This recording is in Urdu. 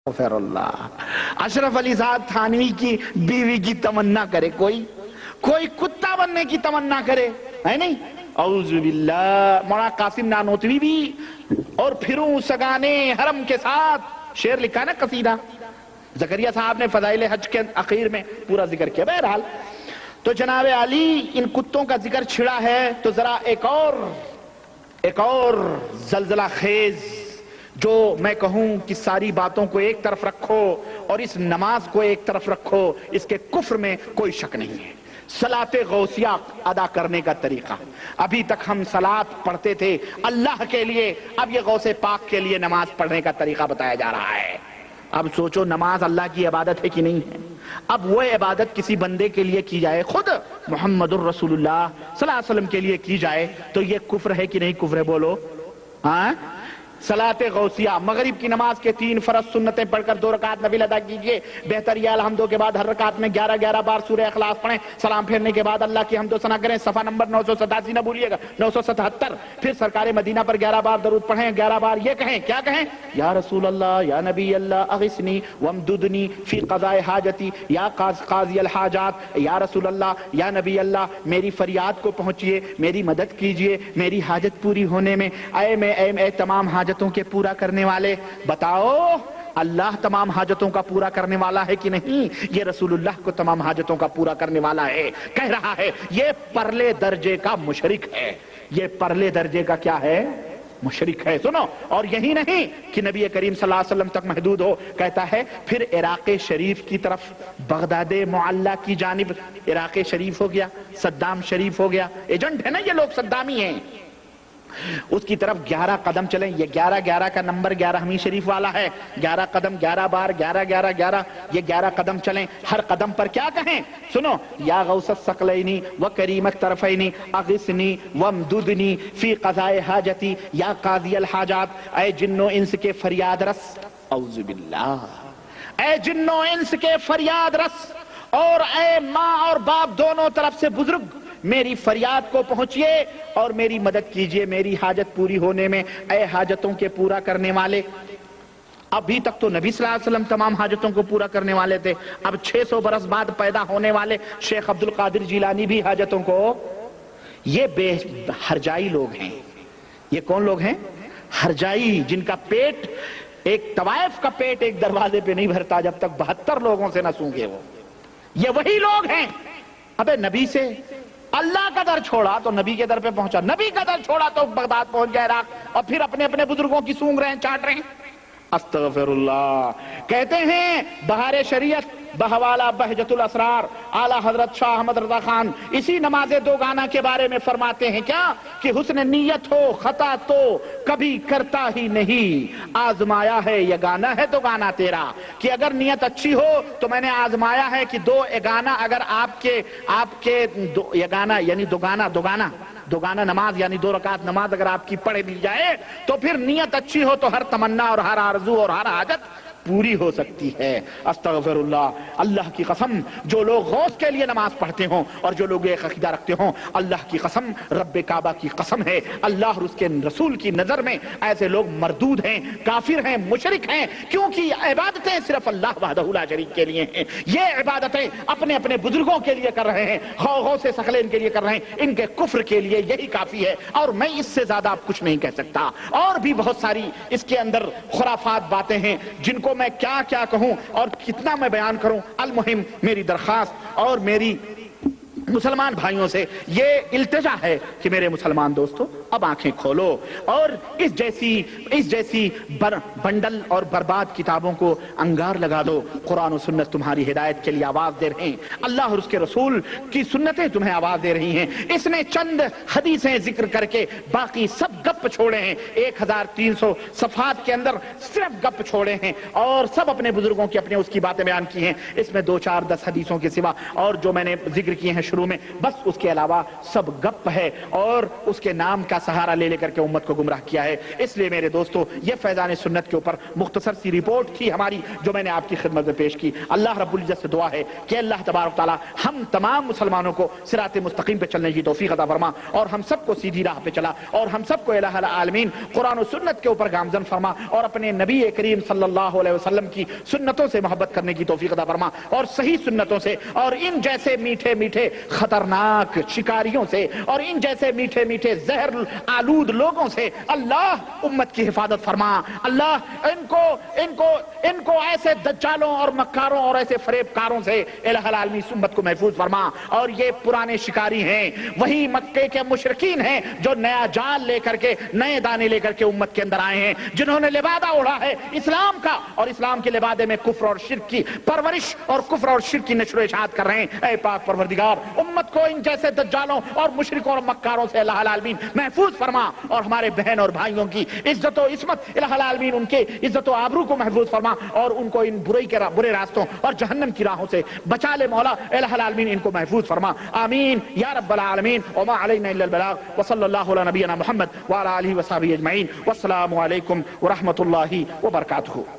غفر اللہ۔ اشرف علی ذات تھانوی کی بیوی کی تمنا کرے کوئی کتا بننے کی تمنا کرے، ہے نہیں؟ اعوذ باللہ۔ مولانا قاسم نانوتوی بھی اور پھروں سگانے حرم کے ساتھ شعر لکھا نا قصیدہ، زکریا صاحب نے فضائل حج کے اخیر میں پورا ذکر کیا۔ بہرحال تو جناب علی ان کتوں کا ذکر چھڑا ہے تو ذرا ایک اور زلزلہ خیز جو میں کہوں کہ ساری باتوں کو ایک طرف رکھو اور اس نماز کو ایک طرف رکھو، اس کے کفر میں کوئی شک نہیں ہے۔ صلاۃ غوثیہ ادا کرنے کا طریقہ، ابھی تک ہم صلاۃ پڑھتے تھے اللہ کے لیے، اب یہ غوث پاک کے لیے نماز پڑھنے کا طریقہ بتایا جا رہا ہے۔ اب سوچو نماز اللہ کی عبادت ہے کہ نہیں ہے؟ اب وہ عبادت کسی بندے کے لیے کی جائے، خود محمد الرسول اللہ صلی اللہ علیہ وسلم کے لیے کی جائے تو یہ کفر ہے کہ نہیں کفر ہے؟ بولو ہاں۔ صلاۃ غوثیہ، مغرب کی نماز کے 3 فرض سنتیں پڑھ کر 2 رکعت نفل ادا کیجئے، بہتر یہ الحمدوں کے بعد ہر رکعت میں 11 بار سورہ اخلاص پڑھیں، سلام پھیرنے کے بعد اللہ کی حمد و ثنا کریں، صفحہ نمبر 987 نہ بھولیے گا، 977، پھر سرکار مدینہ پر 11 بار درود پڑھیں، 11 بار یہ کہیں، کیا کہیں؟ یا رسول اللہ، یا نبی اللہ، اغثنی وامددنی فی قضاء حاجتی، یا قاضی الحاجات، یا رسول اللہ، یا نبی اللہ، میری فریاد کو پہنچیے، میری مدد کیجئے میری حاجت پوری ہونے میں، اے تمام حاجتوں کے پورا کرنے والے، بتاؤ اللہ تمام حاجتوں کا پورا کرنے والا ہے کہ نہیں؟ یہ رسول اللہ کو تمام حاجتوں کا پورا کرنے والا ہے، کہہ رہا ہے یہ پرلے درجے کا مشرک ہے، یہ پرلے درجے کا کیا ہے؟ مشرک ہے۔ سنو، اور یہی نہیں کہ نبی کریم صلی اللہ علیہ وسلم تک محدود ہو، کہتا ہے پھر عراق شریف کی طرف، بغداد معلیٰ کی جانب، عراق شریف ہو گیا، صدام شریف ہو گیا، ایجنٹ ہے نا یہ لوگ، صدامی ہیں، اس کی طرف 11 قدم چلیں۔ یہ 11 کا نمبر 11 حمی شریف والا ہے، 11 قدم، 11 بار، 11 یہ 11 قدم چلیں، ہر قدم پر کیا کہیں؟ سنو، یا غوث الثقلین و کریم الطرفین اغثنی وامددنی فی قضاء حاجتی، یا قاضی الحاجات، اے جن و انس کے فریاد رس، اعوذ باللہ، اے جن و انس کے فریاد رس، اور اے ماں اور باپ دونوں طرف سے بزرگ، میری فریاد کو پہنچیے اور میری مدد کیجئے میری حاجت پوری ہونے میں، اے حاجتوں کے پورا کرنے والے۔ ابھی تک تو نبی صلی اللہ علیہ وسلم تمام حاجتوں کو پورا کرنے والے تھے، اب 600 برس بعد پیدا ہونے والے شیخ عبد القادر جیلانی بھی حاجتوں کو، یہ بے ہرجائی لوگ ہیں۔ یہ کون لوگ ہیں؟ ہرجائی، جن کا پیٹ، ایک طوائف کا پیٹ ایک دروازے پہ نہیں بھرتا جب تک 72 لوگوں سے نہ سونگے وہ، یہ وہی لوگ ہیں۔ ابے نبی سے اللہ کا در چھوڑا تو نبی کے در پہ پہنچا، نبی کا در چھوڑا تو بغداد پہنچ گیا عراق، اور پھر اپنے بزرگوں کی سونگ رہے ہیں، چاٹ رہے ہیں۔ استغفر اللہ۔ کہتے ہیں بہار شریعت بہوالا بہجت الاسرار، اعلی حضرت شاہ احمد رضا خان اسی نماز دوگانہ کے بارے میں فرماتے ہیں کیا کہ حسن نیت ہو خطا تو کبھی کرتا ہی نہیں، آزمایا ہے یگانہ ہے دوگانہ تیرا، کہ اگر نیت اچھی ہو تو میں نے آزمایا ہے کہ 2 یگانہ اگر آپ کے یگانہ یعنی دوگانہ نماز یعنی 2 رکعت نماز اگر آپ کی پڑھ لی جائے تو پھر نیت اچھی ہو تو ہر تمنا اور ہر آرزو اور ہر حاجت پوری ہو سکتی ہے۔ استغفر اللہ۔ اللہ کی قسم جو لوگ غوث کے لیے نماز پڑھتے ہوں اور جو لوگ ایک عقیدہ رکھتے ہوں، اللہ کی قسم، رب کعبہ کی قسم ہے، اللہ اور اس کے رسول کی نظر میں ایسے لوگ مردود ہیں، کافر ہیں، مشرک ہیں، کیونکہ عبادتیں صرف اللہ وحدہ لا شریک کے لیے ہیں۔ یہ عبادتیں اپنے بزرگوں کے لیے کر رہے ہیں، غوث ثقلین کے لیے کر رہے ہیں، ان کے کفر کے لیے یہی کافی ہے، اور میں اس سے زیادہ اب کچھ نہیں کہہ سکتا۔ اور بھی بہت ساری اس کے اندر خرافات باتیں ہیں جن کو میں کیا کہوں اور کتنا میں بیان کروں۔ المہم میری درخواست اور میری مسلمان بھائیوں سے یہ التجا ہے کہ میرے مسلمان دوستو اب آنکھیں کھولو اور اس جیسی بنڈل اور برباد کتابوں کو انگار لگا دو۔ قرآن و سنت تمہاری ہدایت کے لیے آواز دے رہے ہیں، اللہ اور اس کے رسول کی سنتیں تمہیں آواز دے رہی ہیں۔ اس نے چند حدیثیں ذکر کر کے باقی سب گپ چھوڑے ہیں، 1300 صفحات کے اندر صرف گپ چھوڑے ہیں اور سب اپنے بزرگوں کی اپنے اس کی باتیں بیان کی ہیں۔ اس میں 2 4 10 حدیثوں کے سوا اور جو میں نے ذکر کیے ہیں شروع میں، بس اس کے علاوہ سب گپ ہے اور اس کے نام کا سہارا لے کر کے امت کو گمراہ کیا ہے۔ اس لیے میرے دوستو یہ فیضان سنت کے اوپر مختصر سی رپورٹ تھی ہماری جو میں نے آپ کی خدمت میں پیش کی۔ اللہ رب العزت سے دعا ہے کہ اللہ تبارک تعالی ہم تمام مسلمانوں کو صراط مستقیم پہ چلنے کی توفیق عطا فرما اور ہم سب کو سیدھی راہ پہ چلا اور ہم سب کو الہ العالمین قرآن و سنت کے اوپر گامزن فرما اور اپنے نبی کریم صلی اللہ علیہ وسلم کی سنتوں سے محبت کرنے کی توفیق عطا فرما اور صحیح سنتوں سے اور ان جیسے میٹھے میٹھے خطرناک شکاریوں سے اور ان جیسے میٹھے میٹھے زہر آلود لوگوں سے اللہ امت کی حفاظت فرما۔ اللہ ان کو ایسے دجالوں اور مکاروں اور ایسے فریب کاروں سے الہ العالمین امت کو محفوظ فرما۔ اور یہ پرانے شکاری ہیں، وہی مکے کے مشرکین ہیں جو نیا جال لے کر کے نئے دانے لے کر کے امت کے اندر آئے ہیں، جنہوں نے لبادہ اڑا ہے اسلام کا اور اسلام کے لبادے میں کفر اور شرک کی پرورش اور کفر اور شرک کی نشر و اشاعت کر رہے ہیں۔ اے پاک پروردگار امت کو ان جیسے دجالوں اور مشرکوں اور مکاروں سے الہ العالمین محفوظ فرما اور ہمارے بہن اور بھائیوں کی عزت و عصمت الہ العالمین ان کے عزت و آبرو کو محفوظ فرما اور ان کو ان برے راستوں اور جہنم کی راہوں سے بچا لے مولا۔ الہ العالمین ان کو محفوظ فرما، آمین یا رب العالمین۔ وما علینا الا البلاغ وصلی اللہ علی نبینا محمد وعلی آلہ وصحبہ اجمعین، والسلام علیکم ورحمۃ اللہ وبرکاتہ۔